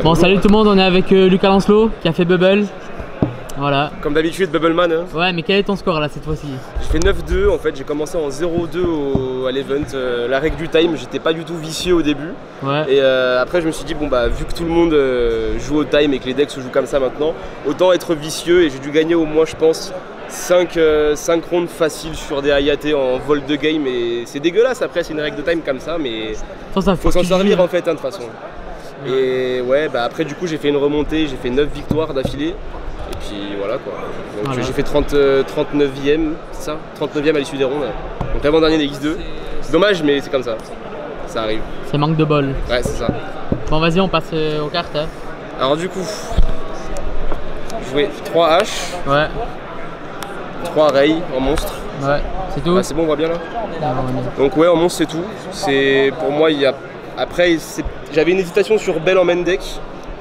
Bon, salut tout le monde, on est avec Lucas Lancelot qui a fait Bubble. Voilà. Comme d'habitude, Bubbleman. Hein. Ouais, mais quel est ton score là cette fois-ci? J'ai fait 9-2 en fait, j'ai commencé en 0-2 à l'event. La règle du time, j'étais pas du tout vicieux au début. Ouais. Et après, je me suis dit, bon bah, vu que tout le monde joue au time et que les decks se jouent comme ça maintenant, autant être vicieux. Et j'ai dû gagner au moins, je pense, 5 rounds faciles sur des Hayate en vol de game. Et c'est dégueulasse après, c'est une règle de time comme ça, mais faut s'en servir en fait, hein, de toute façon. Et ouais, bah après, du coup, j'ai fait une remontée, j'ai fait 9 victoires d'affilée. Et puis voilà quoi. Donc voilà. J'ai fait 39e, c'est ça 39e à l'issue des rondes. Donc l'avant-dernier des X2. C'est dommage mais c'est comme ça. Ça arrive. C'est manque de bol. Ouais c'est ça. Bon vas-y on passe aux cartes. Hein. Alors du coup, jouer 3 H. Ouais. 3 Ray en monstre. Ouais, c'est tout. Ah, c'est bon, on voit bien là. Ouais. Donc ouais en monstre c'est tout. C'est pour moi il y a. Après j'avais une hésitation sur Bell en main deck.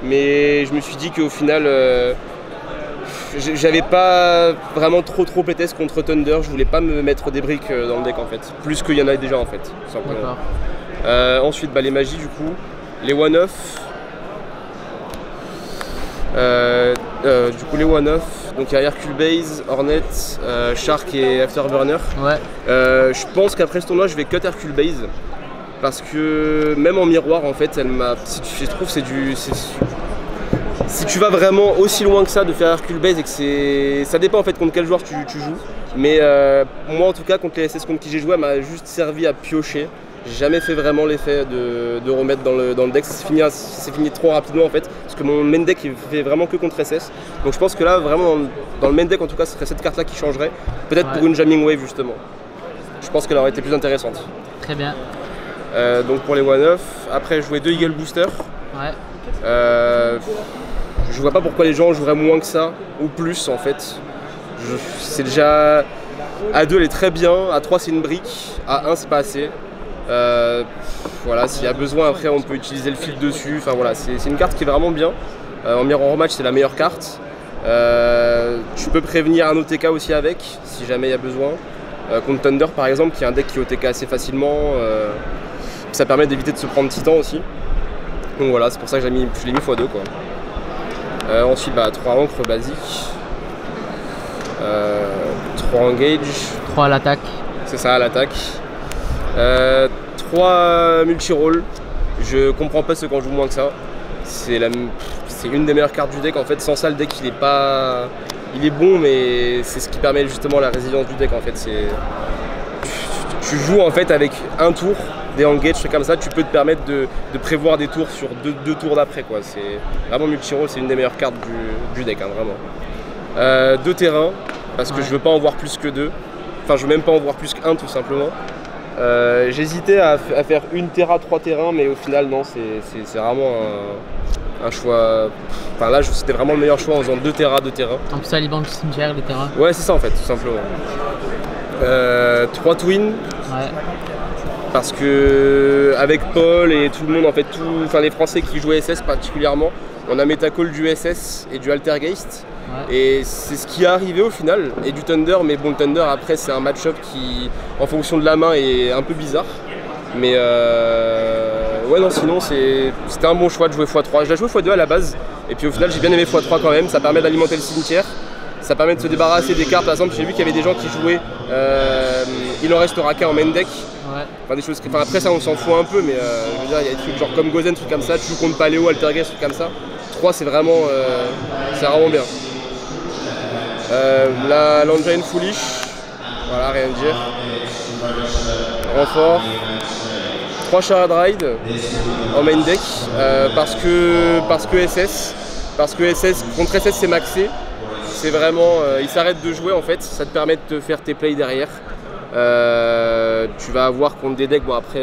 Mais je me suis dit qu'au final j'avais pas vraiment trop PTS contre Thunder, je voulais pas me mettre des briques dans le deck en fait, plus qu'il y en a déjà en fait, simplement. Ensuite bah, les magies du coup, les one-off, du coup les one-off, donc il y a Hercule Base, Hornet, Shark et Afterburner. Ouais. Je pense qu'après ce tournoi je vais cut Hercule Base, parce que même en miroir en fait, elle m'a, je trouve c'est du... Si tu vas vraiment aussi loin que ça de faire Hercule Base et que c'est... Ça dépend en fait contre quel joueur tu joues. Mais moi en tout cas contre les SS contre qui j'ai joué, elle m'a juste servi à piocher. J'ai jamais fait vraiment l'effet de remettre dans le deck. C'est fini trop rapidement en fait. Parce que mon main deck il fait vraiment que contre SS. Donc je pense que là vraiment dans le main deck en tout cas ce serait cette carte là qui changerait. Peut-être pour une jamming wave justement. Je pense qu'elle aurait été plus intéressante. Très bien. Donc pour les one-off, après jouer 2 Eagle Booster. Ouais. Je vois pas pourquoi les gens joueraient moins que ça, ou plus en fait. C'est déjà... À 2 elle est très bien, à 3 c'est une brique, à 1 c'est pas assez. Voilà, s'il y a besoin après on peut utiliser le fil dessus, enfin voilà, c'est une carte qui est vraiment bien. En miroir match c'est la meilleure carte. Tu peux prévenir un OTK aussi avec, si jamais il y a besoin. Contre Thunder par exemple, qui est un deck qui OTK assez facilement. Ça permet d'éviter de se prendre Titan aussi. Donc voilà, c'est pour ça que je l'ai mis x2 quoi. Ensuite, bah, 3 encres basiques, 3 engage, 3 à l'attaque. C'est ça, à l'attaque. 3 multi-roll. Je comprends pas ce qu'on joue moins que ça. C'est une des meilleures cartes du deck en fait. Sans ça, le deck il est pas. Il est bon, mais c'est ce qui permet justement la résilience du deck en fait. Tu joues en fait avec un tour. Des engage, trucs comme ça, tu peux te permettre de prévoir des tours sur deux tours d'après quoi. C'est vraiment multi-roll, c'est une des meilleures cartes du deck, hein, vraiment. 2 terrains, parce que je veux pas en voir plus que 2. Enfin, je veux même pas en voir plus qu'un tout simplement. J'hésitais à faire une terra, 3 terrains, mais au final non, c'est vraiment un choix. Enfin là, c'était vraiment le meilleur choix en faisant 2 terras, 2 terrains. En plus, ça alimente le cimetière, les terrains. Ouais, c'est ça en fait, tout simplement. 3 twins. Ouais. Parce que avec Paul et tout le monde, en fait, enfin les Français qui jouent SS particulièrement, on a Metacall du SS et du Altergeist. Ouais. Et c'est ce qui est arrivé au final, et du Thunder, mais bon le Thunder après c'est un match-up qui, en fonction de la main, est un peu bizarre. Mais ouais non sinon c'était un bon choix de jouer x3. Je l'ai joué x2 à la base, et puis au final j'ai bien aimé x3 quand même, ça permet d'alimenter le cimetière. Ça permet de se débarrasser des cartes, par exemple j'ai vu qu'il y avait des gens qui jouaient Il en restera qu'un en main deck. Ouais. Enfin, des choses enfin, après ça on s'en fout un peu, mais je veux dire il y a des trucs genre comme Gozen, trucs comme ça, tu joues contre Paléo, Altergeist, trucs comme ça. 3 c'est vraiment bien. La Langine Foolish, voilà rien à dire. Renfort. 3 Shard Ride en main deck parce que SS contre SS c'est maxé. C'est vraiment, il s'arrête de jouer en fait, ça te permet de te faire tes plays derrière. Tu vas avoir contre des decks, bon après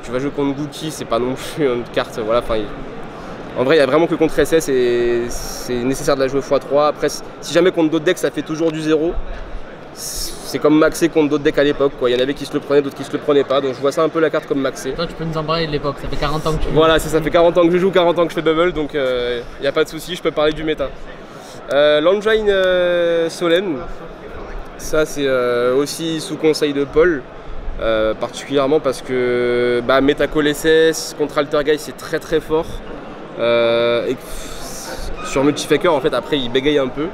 tu vas jouer contre Gookie, c'est pas non plus une carte, voilà, enfin en vrai il y a vraiment que contre SS et c'est nécessaire de la jouer x3. Après si jamais contre d'autres decks ça fait toujours du 0, c'est comme maxé contre d'autres decks à l'époque quoi. Il y en avait qui se le prenaient, d'autres qui se le prenaient pas, donc je vois ça un peu la carte comme maxé. Toi tu peux nous en parler de l'époque, ça fait 40 ans que tu joues. Voilà, ça fait 40 ans que je joue, 40 ans que je fais Bubble, donc il n'y a pas de souci, je peux parler du méta. Langine Solemn, ça c'est aussi sous conseil de Paul, particulièrement parce que Metacall SS contre Altergeist c'est très très fort. sur Multifaker, en fait, après, il bégaye un peu.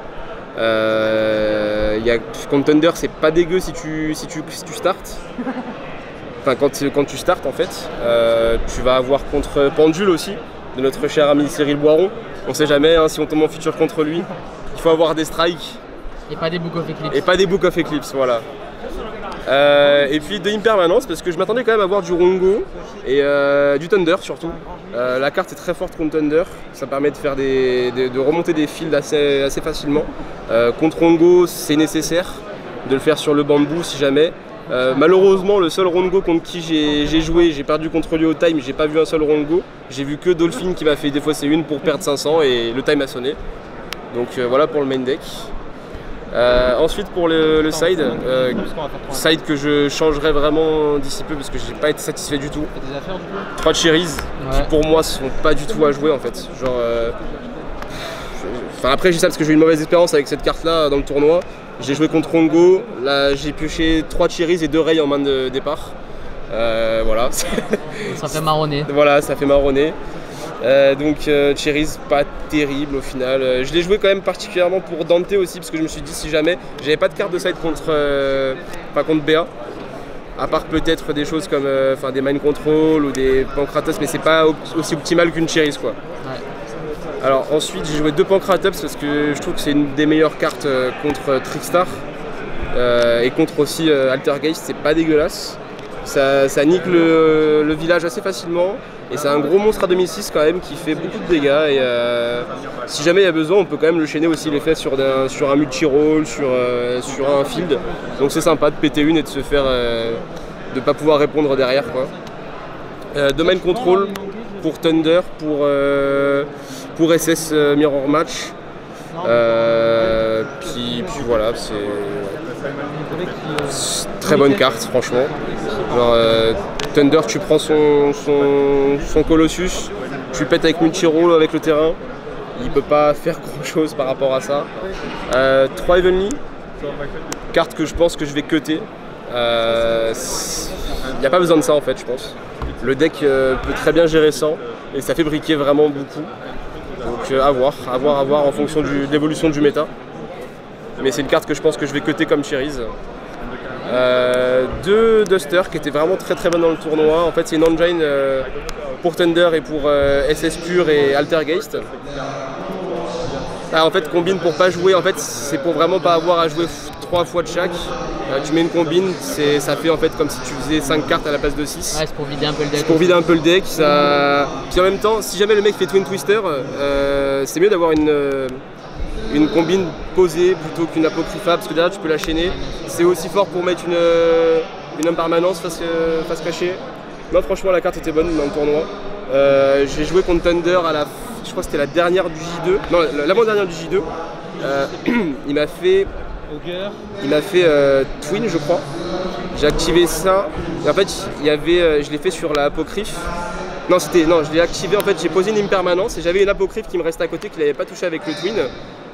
Contre Thunder, c'est pas dégueu si tu startes. Enfin, quand tu startes, en fait. Tu vas avoir contre Pendule aussi, de notre cher ami Cyril Boiron. On sait jamais hein, si on tombe en feature contre lui. Il faut avoir des strikes. Et pas des Book of Eclipse. Et pas des Book of Eclipse, voilà. Et puis de Impermanence, parce que je m'attendais quand même à voir du Rongo et du Thunder surtout. La carte est très forte contre Thunder, ça permet de faire de remonter des fields assez facilement. Contre Rongo, c'est nécessaire de le faire sur le bambou si jamais. Malheureusement, le seul Rongo contre qui j'ai joué, j'ai perdu contre lui au time, j'ai pas vu un seul Rongo. J'ai vu que Dolphin qui m'a fait des fois c'est une pour perdre 500 et le time a sonné. Donc voilà pour le main deck. Ensuite pour le side, side que je changerais vraiment d'ici peu parce que j'ai pas été satisfait du tout. 3 cherries qui pour moi sont pas du tout à jouer en fait. Genre, après j'ai ça parce que j'ai eu une mauvaise expérience avec cette carte là dans le tournoi. J'ai joué contre Rongo, là j'ai pioché 3 cherries et 2 rails en main de départ. Voilà. Ça fait marronner. Voilà, ça fait marronner. Donc Cherries pas terrible au final. Je l'ai joué quand même particulièrement pour Dante aussi parce que je me suis dit si jamais j'avais pas de carte de side contre BA, à part peut-être des choses comme des mind control ou des Pancratops, mais c'est pas aussi optimal qu'une Cherries quoi. Ouais. Alors ensuite j'ai joué 2 Pancratops parce que je trouve que c'est une des meilleures cartes contre Trickstar et contre aussi Altergeist, c'est pas dégueulasse. Ça nique le village assez facilement et c'est un gros monstre à 2006 quand même qui fait beaucoup de dégâts et si jamais il y a besoin on peut quand même le chaîner aussi l'effet sur un multi-roll, sur un field, donc c'est sympa de péter une et de se faire de pas pouvoir répondre derrière quoi. Domain control pour Thunder, pour SS Mirror Match, puis voilà, c'est très bonne carte franchement. Genre, Thunder, tu prends son Colossus, tu pètes avec multi-roll avec le terrain, il peut pas faire grand chose par rapport à ça. 3 Evenly, carte que je pense que je vais cutter. Il n'y a pas besoin de ça en fait je pense. Le deck peut très bien gérer ça et ça fait briquer vraiment beaucoup. Donc à voir en fonction de l'évolution du méta. Mais c'est une carte que je pense que je vais cutter comme Cherries. 2 Duster qui étaient vraiment très bonnes dans le tournoi. En fait c'est une engine pour Thunder et pour SS Pure et Altergeist. En fait combine pour pas jouer, en fait c'est pour vraiment pas avoir à jouer 3 fois de chaque. Tu mets une combine, ça fait en fait comme si tu faisais 5 cartes à la place de 6. Ouais, c'est pour vider un peu le deck. C'est pour vider un peu le deck. Puis en même temps, si jamais le mec fait Twin Twister, c'est mieux d'avoir une combine posée plutôt qu'une apocrypha parce que derrière tu peux la chaîner. C'est aussi fort pour mettre une impermanence face cachée. Non franchement la carte était bonne dans le tournoi. J'ai joué contre Thunder je crois que c'était la dernière du J2. Non, l'avant-dernière du J2. Il m'a fait Twin je crois. J'ai activé ça. Et en fait je l'ai fait sur la apocryphe. Non, je l'ai activé en fait, j'ai posé une impermanence et j'avais une apocryphe qui me restait à côté qu'il n'avait pas touché avec le Twin.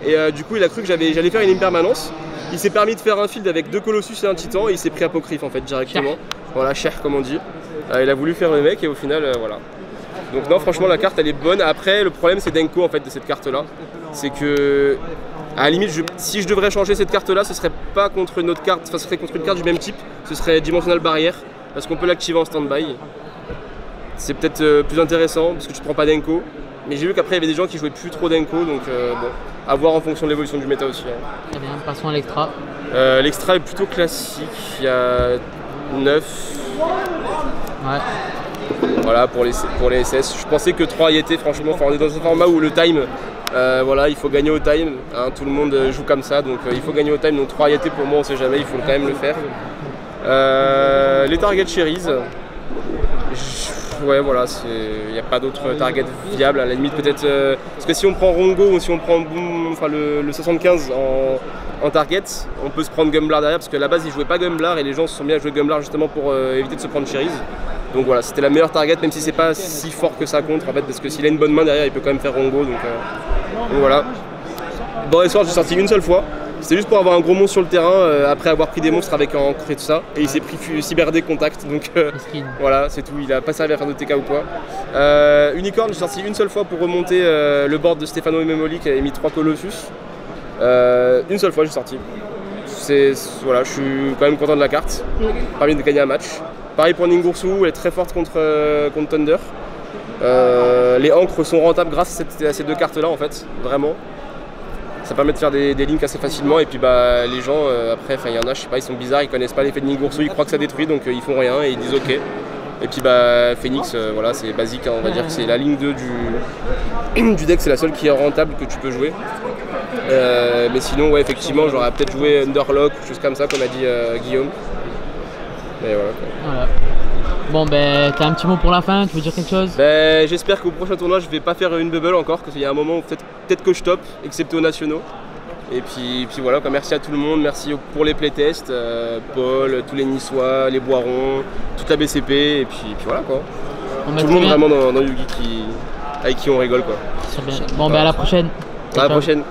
Et du coup il a cru que j'allais faire une impermanence. Il s'est permis de faire un field avec 2 Colossus et un Titan et il s'est pris apocryphe en fait directement. Voilà, cher comme on dit. Il a voulu faire le mec et au final voilà. Donc non franchement la carte elle est bonne. Après le problème c'est Denko en fait de cette carte là. C'est que à la limite si je devrais changer cette carte là ce serait pas contre une autre carte, enfin ce serait contre une carte du même type. Ce serait Dimensional Barrière parce qu'on peut l'activer en stand-by. C'est peut-être plus intéressant parce que tu ne prends pas Denko. Mais j'ai vu qu'après il y avait des gens qui jouaient plus trop Denko, donc bon, à voir en fonction de l'évolution du méta aussi. Très bien, passons à l'extra. L'extra est plutôt classique, il y a 9. Ouais. Voilà pour les SS. Je pensais que 3 y étaient franchement, enfin, on est dans un format où le time, voilà, il faut gagner au time, hein, tout le monde joue comme ça, donc il faut gagner au time, donc 3 y étaient pour moi on sait jamais, il faut quand même le faire. Les target cherries. Ouais voilà, il n'y a pas d'autres targets viables, à la limite peut-être parce que si on prend Rongo ou si on prend le 75 en target, on peut se prendre Gumblar derrière parce qu'à la base il jouait pas Gumblar et les gens se sont mis à jouer Gumblar justement pour éviter de se prendre Cherries. Donc voilà, c'était la meilleure target même si c'est pas si fort que ça contre en fait parce que s'il a une bonne main derrière il peut quand même faire Rongo donc voilà. Bon et soir j'ai sorti une seule fois, C'était juste pour avoir un gros monstre sur le terrain après avoir pris des monstres avec Encre et tout ça. Et il s'est pris Cyberdé contact, donc voilà, c'est tout. Il a pas servi à faire de TK ou quoi. Unicorn, j'ai sorti une seule fois pour remonter le board de Stefano Memoli qui avait mis 3 Colossus. Une seule fois j'ai sorti. Voilà, je suis quand même content de la carte. Permis de gagner un match. Pareil pour Ningursu, elle est très forte contre Thunder. Les encres sont rentables grâce à ces 2 cartes là en fait, vraiment. Ça permet de faire des links assez facilement et puis bah les gens après, il y en a, je sais pas, ils sont bizarres, ils connaissent pas l'effet de Ningursu, ils croient que ça détruit donc ils font rien et ils disent ok. Et puis bah Phoenix, voilà, c'est basique, hein, on va dire que c'est la ligne 2 du deck, c'est la seule qui est rentable que tu peux jouer. Mais sinon ouais, effectivement j'aurais peut-être joué Underlock, chose comme ça comme a dit Guillaume. Et voilà. Bon ben t'as un petit mot pour la fin, tu veux dire quelque chose? J'espère qu'au prochain tournoi je vais pas faire une bubble encore, parce qu'il y a un moment où peut-être que je top, excepté aux nationaux. Et puis voilà, merci à tout le monde, merci pour les playtests, Paul, tous les Niçois, les Boirons, toute la BCP, et puis voilà quoi. Tout le monde vraiment dans Yugi avec qui on rigole quoi. Bon ben à la prochaine. À la prochaine.